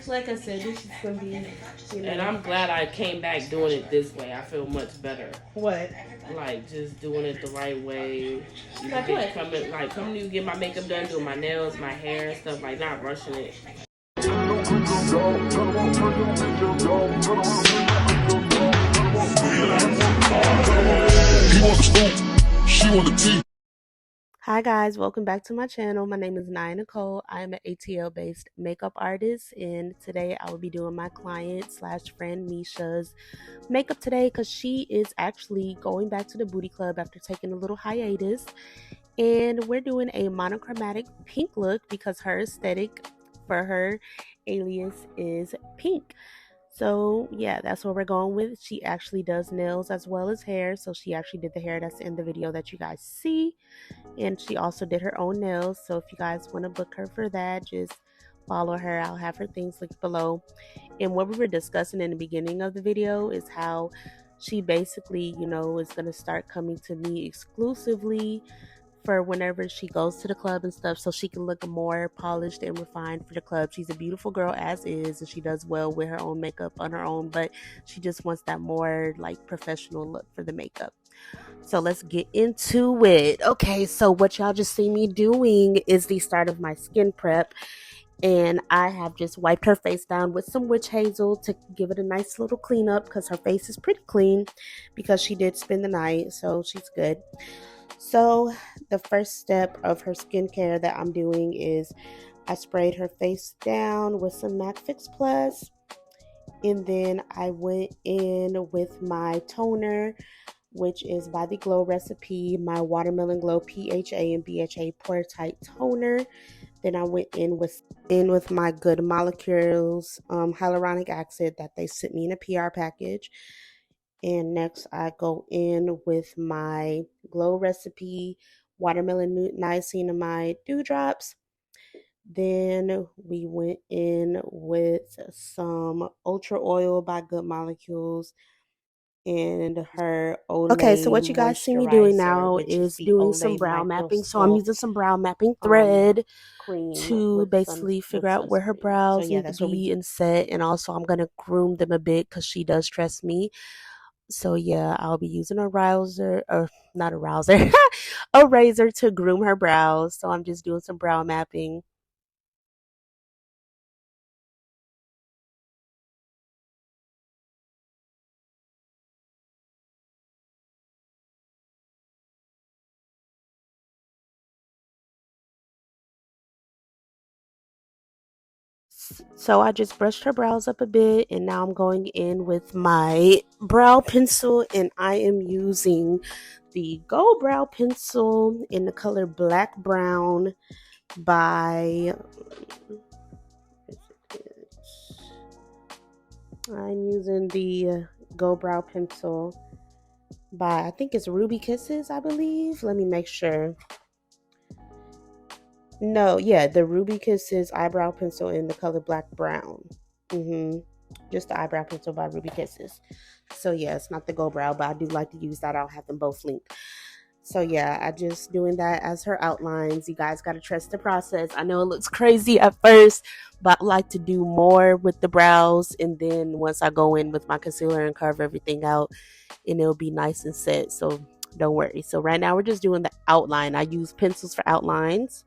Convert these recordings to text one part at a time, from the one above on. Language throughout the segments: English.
like I said, this is gonna be, And I'm glad I came back doing it this way. I feel much better. What? Like just doing it the right way. Like what? Coming to get my makeup done, doing my nails, my hair, and stuff, like not rushing it. Hi guys, welcome back to my channel. My name is Naiya Nicole. I am an ATL based makeup artist, and today I will be doing my client / friend Misha's makeup today because she is actually going back to the booty club after taking a little hiatus. And we're doing a monochromatic pink look because her aesthetic for her alias is pink. So yeah, that's what we're going with. She actually does nails as well as hair. So she actually did the hair that's in the video that you guys see. And she also did her own nails. So if you guys want to book her for that, just follow her. I'll have her things linked below. And what we were discussing in the beginning of the video is how she basically, is going to start coming to me exclusively for whenever she goes to the club and stuff, so she can look more polished and refined for the club. She's a beautiful girl as is, and she does well with her own makeup on her own, but she just wants that more like professional look for the makeup. So let's get into it. Okay, so what y'all just see me doing is the start of my skin prep, and I have just wiped her face down with some witch hazel to give it a nice little cleanup because her face is pretty clean because she did spend the night, so she's good. So the first step of her skincare that I'm doing is I sprayed her face down with some MAC Fix Plus, and then I went in with my toner, which is by the Glow Recipe, my Watermelon Glow PHA and BHA Pore Tight Toner. Then I went in with my Good Molecules hyaluronic acid that they sent me in a PR package. And next I go in with my Glow Recipe Watermelon Niacinamide Dewdrops. Then we went in with some Ultra Oil by Good Molecules and her Olay. Okay, so what you guys see me doing now is doing some brow mapping. So I'm using some brow mapping thread to basically figure out where her brows need to be and set. And also I'm going to groom them a bit because she does stress me. So yeah, I'll be using a razor, or not a razor, a razor to groom her brows. So I'm just doing some brow mapping. So I just brushed her brows up a bit, and now I'm going in with my brow pencil, and I am using the Gold Brow Pencil in the color Black Brown by, I'm using the Gold Brow Pencil by, I think it's Ruby Kisses, I believe. Let me make sure. No, yeah, the Ruby Kisses eyebrow pencil in the color Black Brown. Just the eyebrow pencil by Ruby Kisses. So yeah, it's not the Gold Brow, but I do like to use that. I'll have them both linked. So yeah, I just doing that as her outlines. You guys got to trust the process. I know it looks crazy at first, but I like to do more with the brows, and then once I go in with my concealer and carve everything out, and it'll be nice and set. So don't worry. So right now we're just doing the outline. I use pencils for outlines.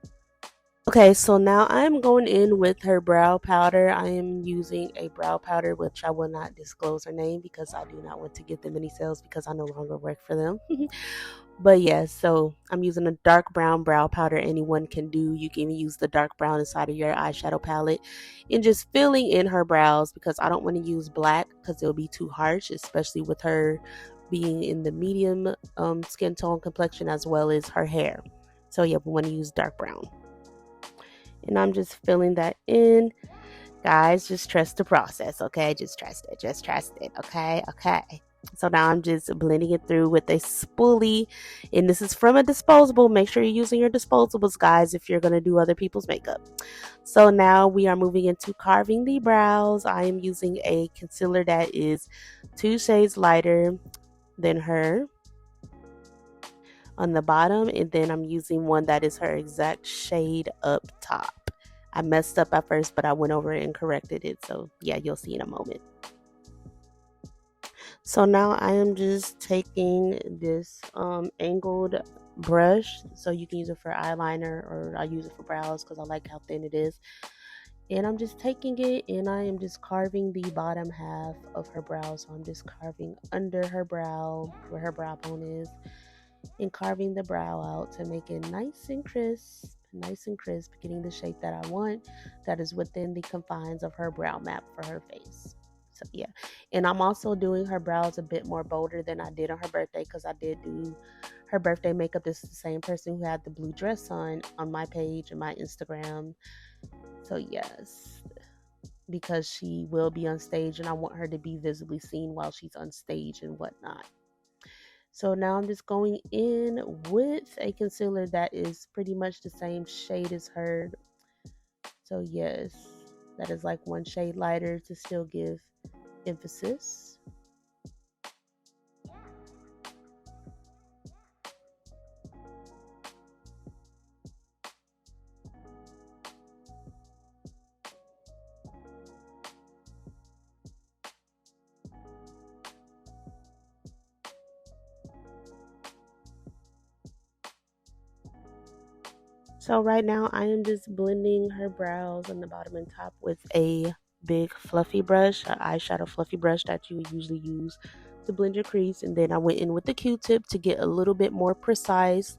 Okay, so now I'm going in with her brow powder. I am using a brow powder, which I will not disclose her name because I do not want to give them any sales because I no longer work for them. But yeah, so I'm using a dark brown brow powder anyone can do. You can even use the dark brown inside of your eyeshadow palette and just filling in her brows because I don't want to use black because it'll be too harsh, especially with her being in the medium skin tone complexion as well as her hair. So yeah, we want to use dark brown. And I'm just filling that in. Guys, just trust the process, okay? Just trust it. Just trust it, okay? Okay. So now I'm just blending it through with a spoolie. And this is from a disposable. Make sure you're using your disposables, guys, if you're going to do other people's makeup. So now we are moving into carving the brows. I am using a concealer that is 2 shades lighter than her on the bottom, and then I'm using one that is her exact shade up top. I messed up at first, but I went over it and corrected it. So yeah, you'll see in a moment. So now I am just taking this angled brush. So you can use it for eyeliner, or I use it for brows because I like how thin it is. And I'm just taking it and I am just carving the bottom half of her brow. So I'm just carving under her brow, where her brow bone is, and carving the brow out to make it nice and crisp, getting the shape that I want that is within the confines of her brow map for her face. So yeah, and I'm also doing her brows a bit more bolder than I did on her birthday, because I did do her birthday makeup. This is the same person who had the blue dress on my page and my Instagram. So yes, because she will be on stage and I want her to be visibly seen while she's on stage and whatnot. So now I'm just going in with a concealer that is pretty much the same shade as her. So yes, that is like one shade lighter to still give emphasis. So right now I am just blending her brows on the bottom and top with a big fluffy brush, an eyeshadow fluffy brush that you would usually use to blend your crease. And then I went in with the Q-tip to get a little bit more precise,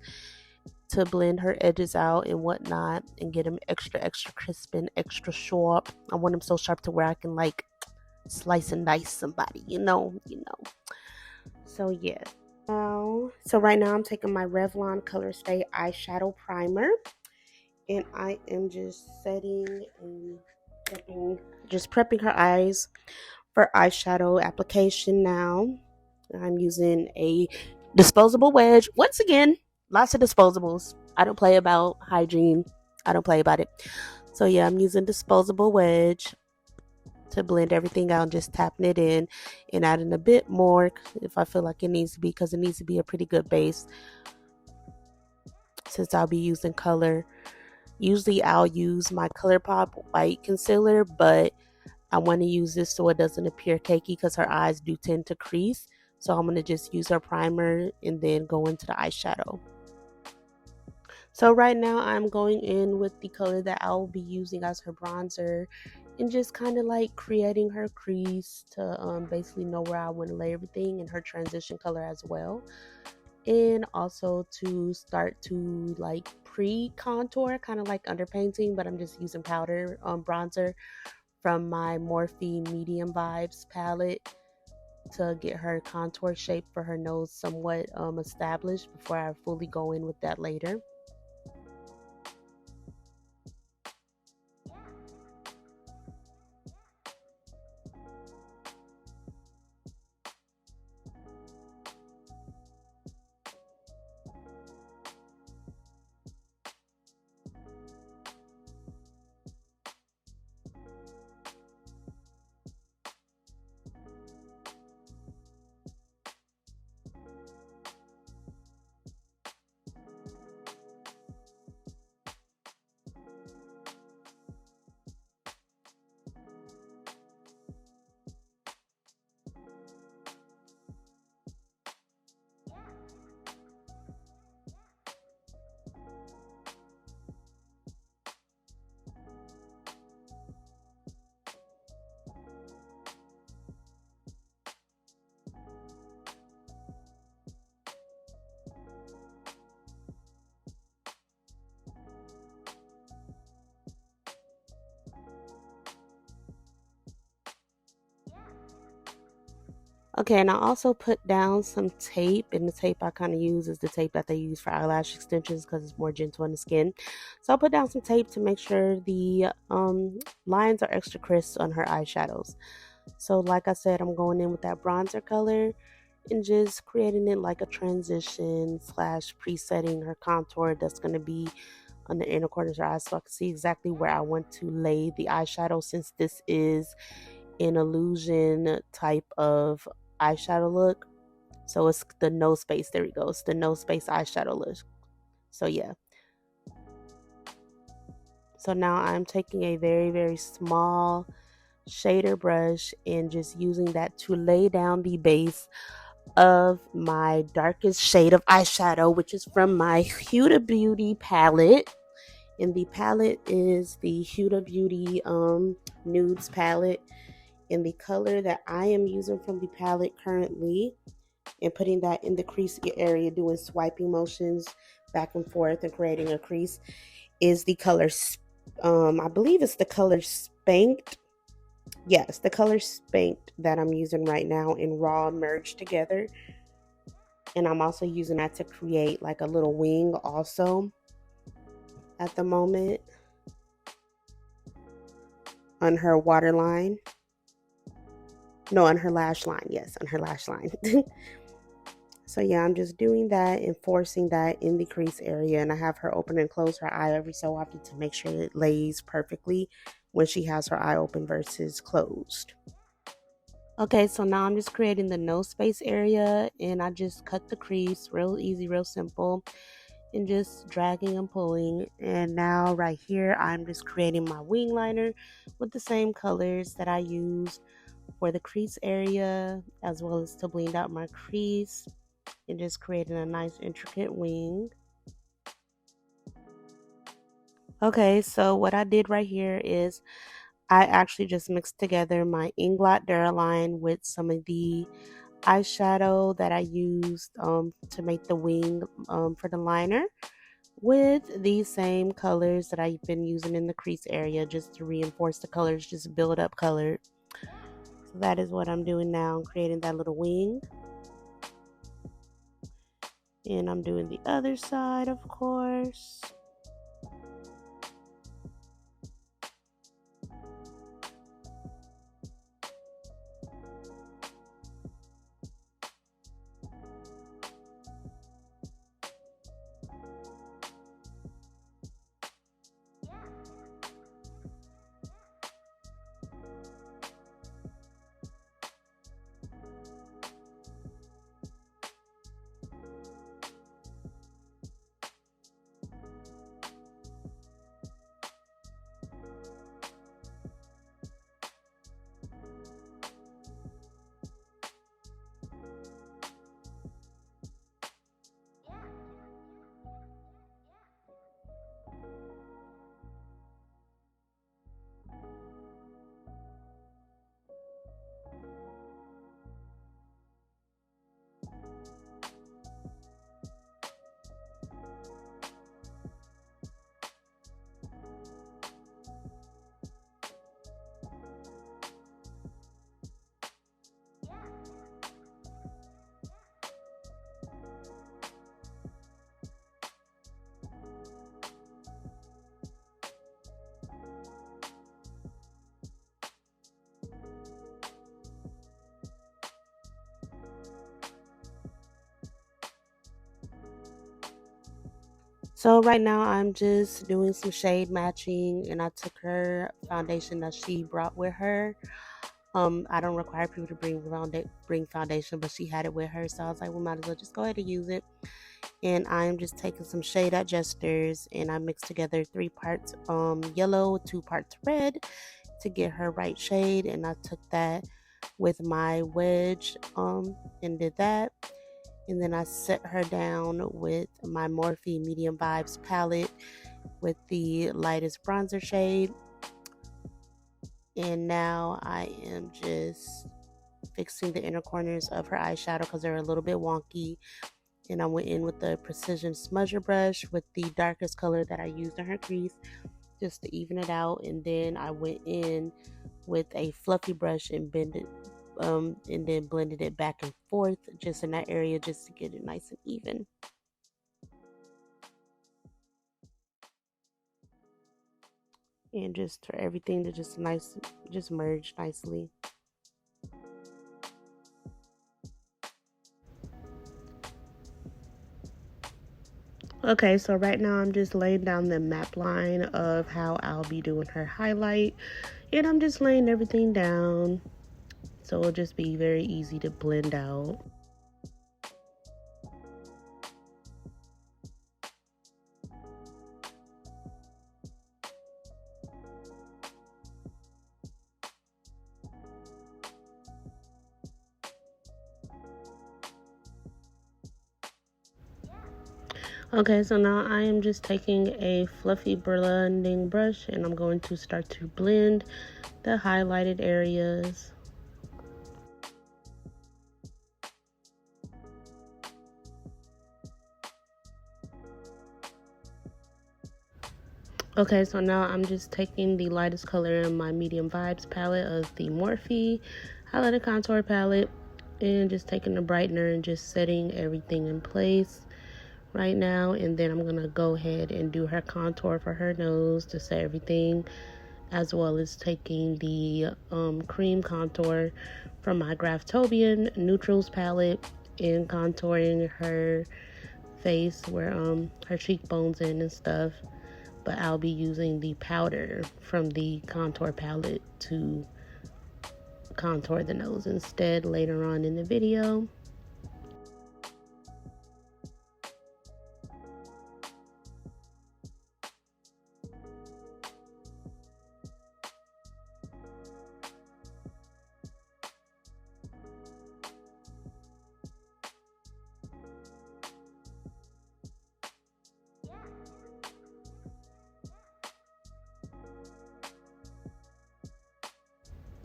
to blend her edges out and whatnot, and get them extra crisp and extra sharp. I want them so sharp to where I can like slice and dice somebody, So yeah. So right now I'm taking my Revlon Color Stay eyeshadow primer, and I am just setting and prepping her eyes for eyeshadow application now. I'm using a disposable wedge. Once again, lots of disposables. I don't play about hygiene. I don't play about it. So yeah, I'm using disposable wedge to blend everything out, and just tapping it in and adding a bit more if I feel like it needs to be, because it needs to be a pretty good base since I'll be using color. Usually I'll use my ColourPop white concealer, but I want to use this so it doesn't appear cakey, because her eyes do tend to crease. So I'm going to just use her primer and then go into the eyeshadow. So right now I'm going in with the color that I'll be using as her bronzer, and just kind of like creating her crease to basically know where I want to lay everything, and her transition color as well. And also to start to like pre-contour, kind of like underpainting, but I'm just using powder bronzer from my Morphe Medium Vibes palette to get her contour shape for her nose somewhat established before I fully go in with that later. Okay, and I also put down some tape, and the tape I kind of use is the tape that they use for eyelash extensions because it's more gentle on the skin. So I'll put down some tape to make sure the lines are extra crisp on her eyeshadows. So like I said, I'm going in with that bronzer color and just creating it like a transition slash presetting her contour that's going to be on the inner corners of her eyes, so I can see exactly where I want to lay the eyeshadow, since this is an illusion type of eyeshadow look. So it's the no space. There we go. It's the no space eyeshadow look. So yeah. So now I'm taking a very, very small shader brush and just using that to lay down the base of my darkest shade of eyeshadow, which is from my Huda Beauty palette. And the palette is the Huda Beauty Nudes palette. And the color that I am using from the palette currently, and putting that in the crease area, doing swiping motions back and forth and creating a crease, is the color, I believe it's the color Spanked. Yes, the color Spanked that I'm using right now in Raw merged together. And I'm also using that to create like a little wing also at the moment on her waterline. No, on her lash line. Yes, on her lash line. So yeah, I'm just doing that and forcing that in the crease area. And I have her open and close her eye every so often to make sure it lays perfectly when she has her eye open versus closed. Okay, so now I'm just creating the nose space area, and I just cut the crease real easy, real simple, and just dragging and pulling. And now right here, I'm just creating my wing liner with the same colors that I used for the crease area, as well as to blend out my crease and just creating a nice intricate wing. Okay, so what I did right here is I actually just mixed together my Inglot Duraline with some of the eyeshadow that I used to make the wing for the liner, with these same colors that I've been using in the crease area just to reinforce the colors, just build up color. So that is what I'm doing now, creating that little wing. And I'm doing the other side, of course. So right now I'm just doing some shade matching, and I took her foundation that she brought with her. I don't require people to bring foundation, but she had it with her, so I was like, we might as well just go ahead and use it. And I'm just taking some shade adjusters, and I mixed together 3 parts yellow, 2 parts red to get her right shade. And I took that with my wedge and did that. And then I set her down with my Morphe Medium Vibes palette with the lightest bronzer shade. And now I am just fixing the inner corners of her eyeshadow because they're a little bit wonky. And I went in with the Precision Smudger brush with the darkest color that I used in her crease just to even it out. And then I went in with a fluffy brush and and then blended it back and forth just in that area just to get it nice and even. And just for everything to just merge nicely. Okay, so right now I'm just laying down the map line of how I'll be doing her highlight, and I'm just laying everything down so it'll just be very easy to blend out. Okay, so now I am just taking a fluffy blending brush and I'm going to start to blend the highlighted areas. Okay, so now I'm just taking the lightest color in my medium vibes palette of the Morphe highlighter contour palette and just taking the brightener and just setting everything in place right now. And then I'm gonna go ahead and do her contour for her nose to set everything, as well as taking the cream contour from my Graftobian Neutrals palette and contouring her face where her cheekbones in and stuff. But I'll be using the powder from the contour palette to contour the nose instead later on in the video.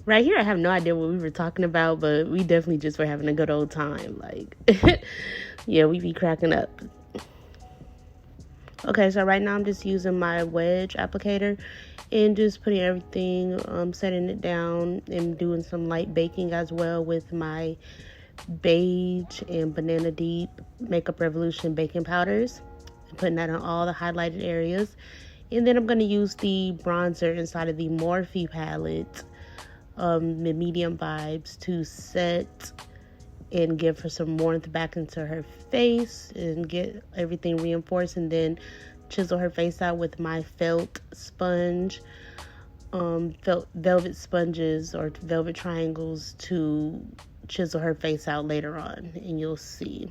Right here, I have no idea what we were talking about, but we definitely just were having a good old time. Like, yeah, we be cracking up. Okay, so right now I'm just using my wedge applicator and just putting everything, setting it down and doing some light baking as well with my beige and banana deep Makeup Revolution baking powders. Putting that on all the highlighted areas. And then I'm going to use the bronzer inside of the Morphe palette, the medium vibes, to set and give her some warmth back into her face and get everything reinforced, and then chisel her face out with my felt sponge, felt velvet sponges or velvet triangles to chisel her face out later on, and you'll see.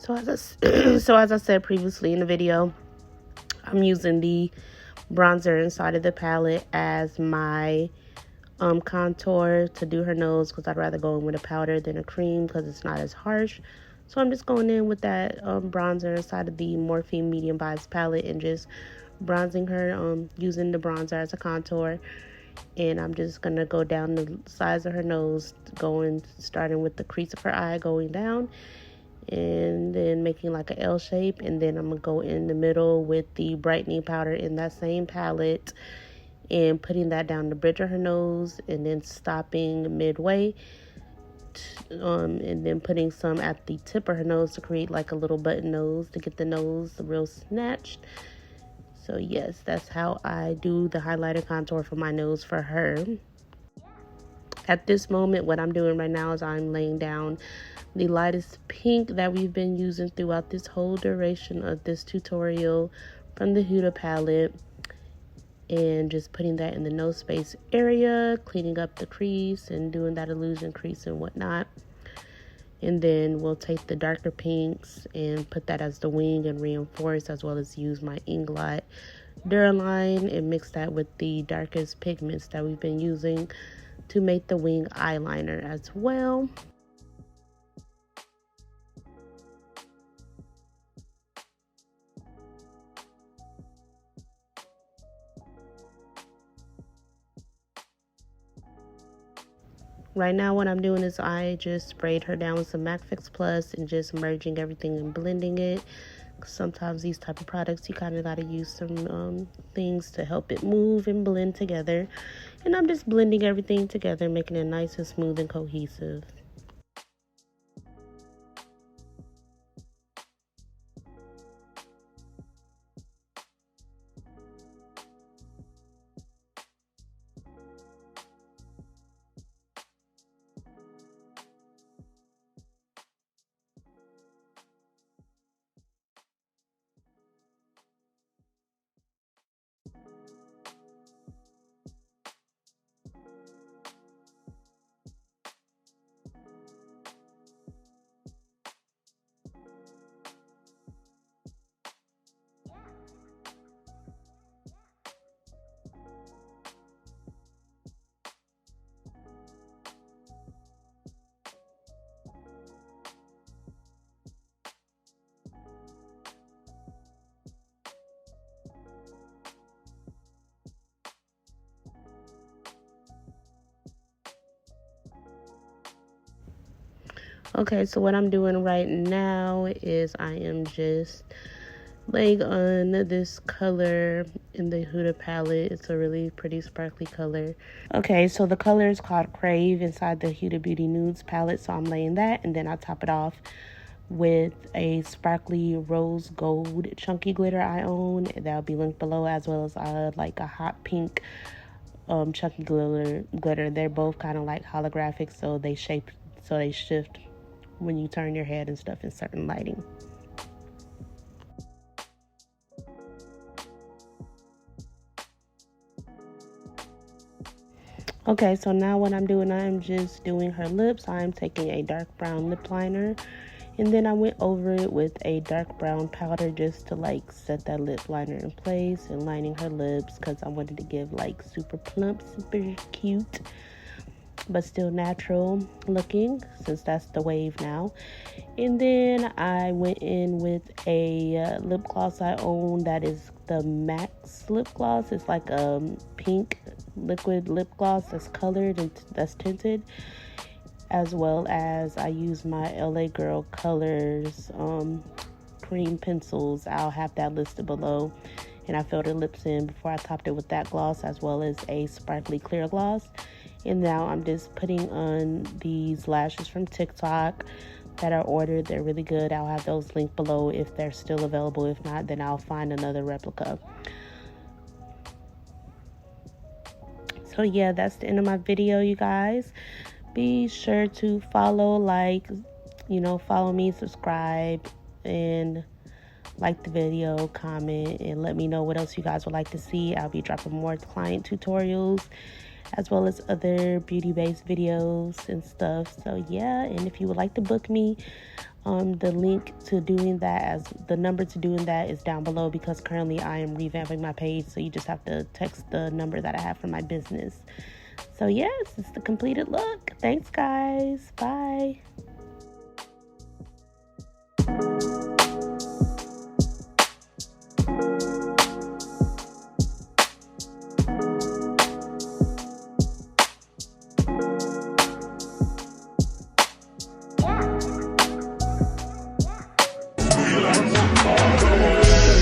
So as I said previously in the video, I'm using the bronzer inside of the palette as my contour to do her nose, because I'd rather go in with a powder than a cream because it's not as harsh. So I'm just going in with that bronzer inside of the Morphe Medium Vibes palette and just bronzing her, using the bronzer as a contour. And I'm just going to go down the sides of her nose, starting with the crease of her eye, going down, and then making like an L shape. And then I'm going to go in the middle with the brightening powder in that same palette and putting that down the bridge of her nose, and then stopping midway, and then putting some at the tip of her nose to create like a little button nose to get the nose real snatched. So yes, that's how I do the highlighter contour for my nose for her. At this moment, what I'm doing right now is I'm laying down the lightest pink that we've been using throughout this whole duration of this tutorial from the Huda palette, and just putting that in the nose space area, cleaning up the crease and doing that illusion crease and whatnot. And then we'll take the darker pinks and put that as the wing and reinforce, as well as use my Inglot Duraline and mix that with the darkest pigments that we've been using to make the wing eyeliner as well. Right now what I'm doing is I just sprayed her down with some MAC Fix Plus and just merging everything and blending it. Sometimes these type of products you kind of got to use some things to help it move and blend together. And I'm just blending everything together, making it nice and smooth and cohesive. Okay, so what I'm doing right now is I am just laying on this color in the Huda palette. It's a really pretty sparkly color. Okay, so the color is called Crave inside the Huda Beauty Nudes palette. So I'm laying that, and then I top it off with a sparkly rose gold chunky glitter I own. That'll be linked below, as well as like a hot pink chunky glitter. They're both kind of like holographic, so they shift when you turn your head and stuff in certain lighting. Okay, so now what I'm doing, I'm just doing her lips. I'm taking a dark brown lip liner, and then I went over it with a dark brown powder just to like set that lip liner in place and lining her lips, because I wanted to give like super plump, super cute, but still natural looking, since that's the wave now. And then I went in with a lip gloss I own that is the Max lip gloss. It's like a pink liquid lip gloss that's colored and that's tinted, as well as I use my LA Girl Colors cream pencils. I'll have that listed below. And I filled her lips in before I topped it with that gloss, as well as a sparkly clear gloss. And now I'm just putting on these lashes from TikTok that are ordered. They're really good. I'll have those linked below if they're still available. If not, then I'll find another replica. So yeah, that's the end of my video, you guys. Be sure to follow, follow me, subscribe, and like the video, comment, and let me know what else you guys would like to see. I'll be dropping more client tutorials, as well as other beauty-based videos and stuff. So yeah, and if you would like to book me The link to doing that, as the number to doing that, is down below, because currently I am revamping my page, so you just have to text the number that I have for my business. So yes, it's the completed look. Thanks guys. Bye.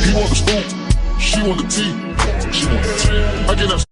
He want the scoop, she want the tea. She want the tea. I get that.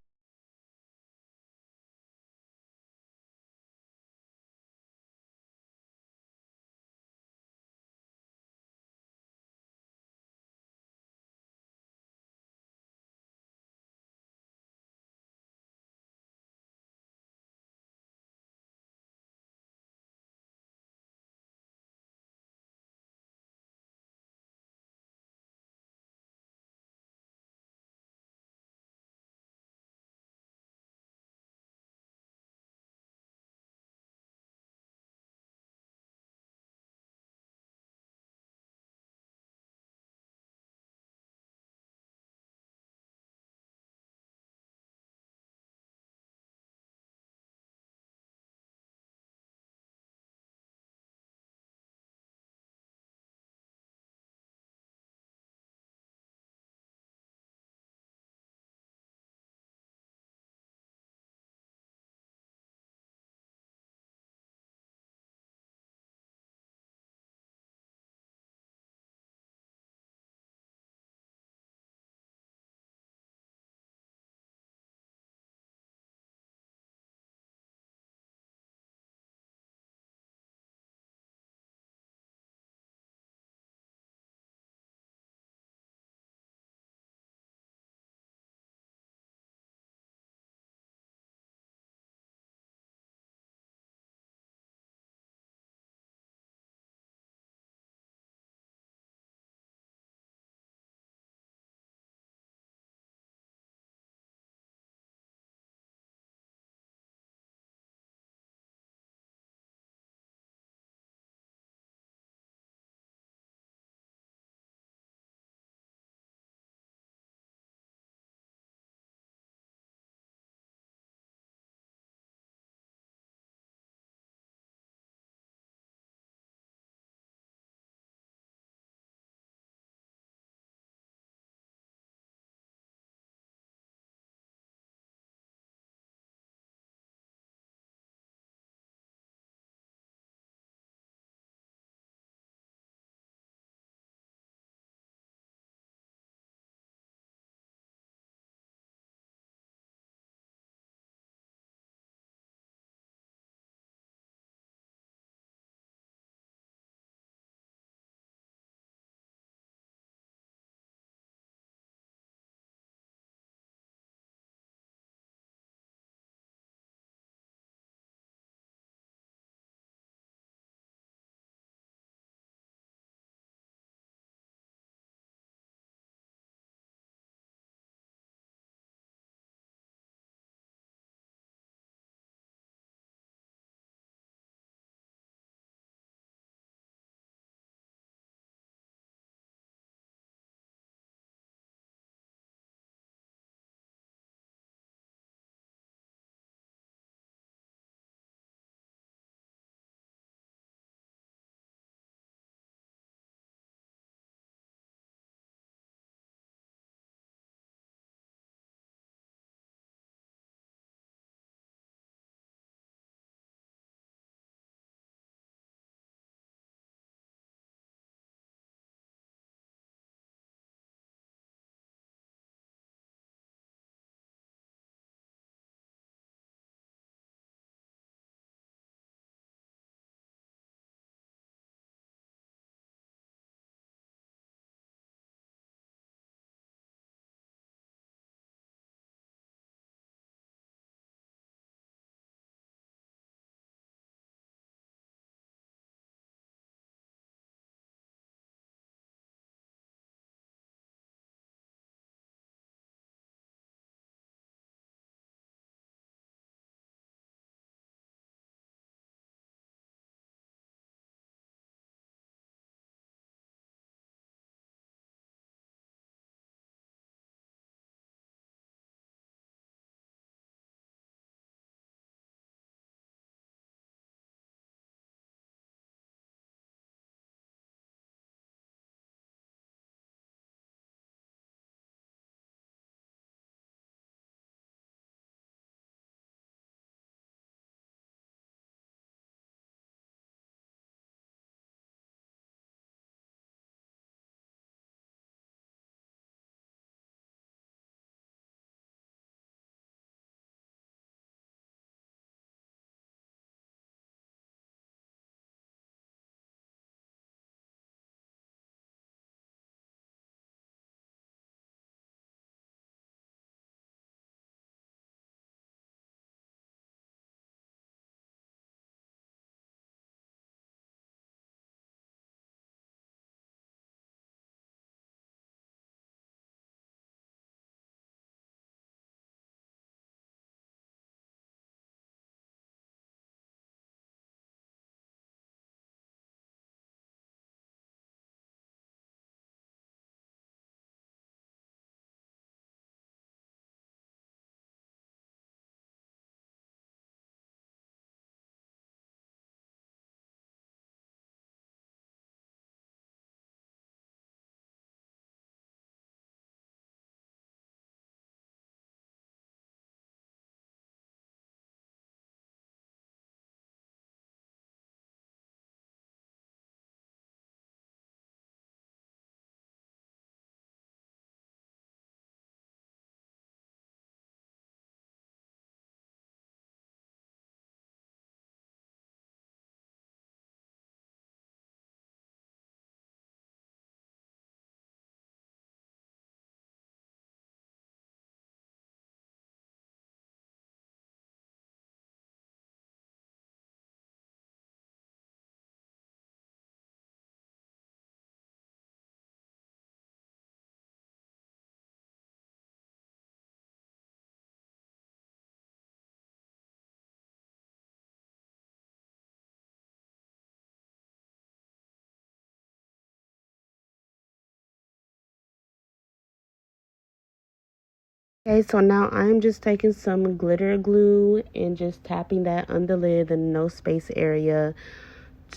Okay, so now I'm just taking some glitter glue and just tapping that on the lid, the no space area,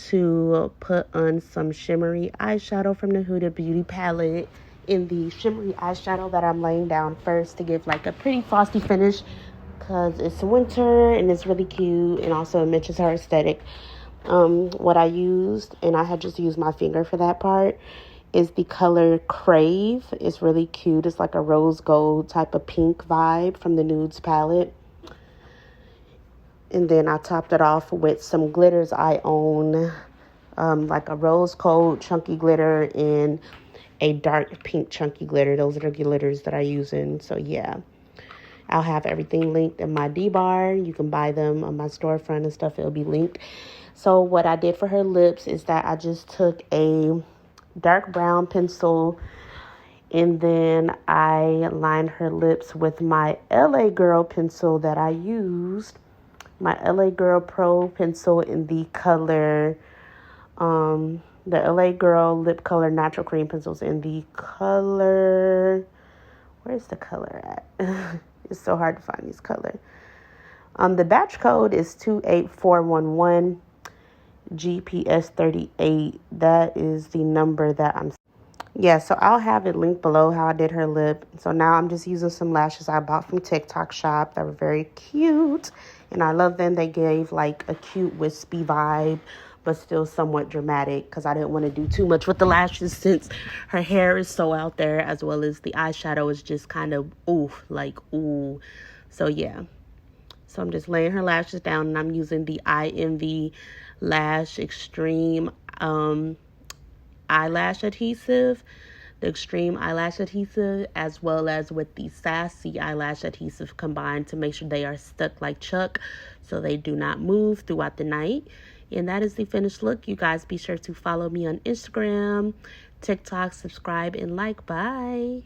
to put on some shimmery eyeshadow from the Huda Beauty palette. In the shimmery eyeshadow that I'm laying down first to give like a pretty frosty finish, because it's winter and it's really cute, and also it matches her aesthetic. What I used, and I had just used my finger for that part, is the color Crave. It's really cute. It's like a rose gold type of pink vibe from the Nudes palette. And then I topped it off with some glitters I own, like a rose gold chunky glitter and a dark pink chunky glitter. Those are the glitters that I use in. So yeah, I'll have everything linked in my D-bar. You can buy them on my storefront and stuff. It'll be linked. So what I did for her lips is that I just took a dark brown pencil, and then I lined her lips with my LA Girl pencil that I used. My LA Girl Pro pencil in the color, the LA Girl Lip Color Natural Cream pencils in the color, where's the color at? It's so hard to find these colors. The batch code is 28411. GPS 38. That is the number that I'm. Yeah, so I'll have it linked below how I did her lip. So now I'm just using some lashes I bought from TikTok shop that were very cute, and I love them. They gave like a cute wispy vibe, but still somewhat dramatic, because I didn't want to do too much with the lashes since her hair is so out there, as well as the eyeshadow is just kind of ooh. So yeah. So I'm just laying her lashes down, and I'm using the IMV Lash Extreme eyelash adhesive, the Extreme Eyelash Adhesive, as well as with the Sassy Eyelash Adhesive combined to make sure they are stuck like Chuck so they do not move throughout the night. And that is the finished look. You guys be sure to follow me on Instagram, TikTok, subscribe, and like. Bye.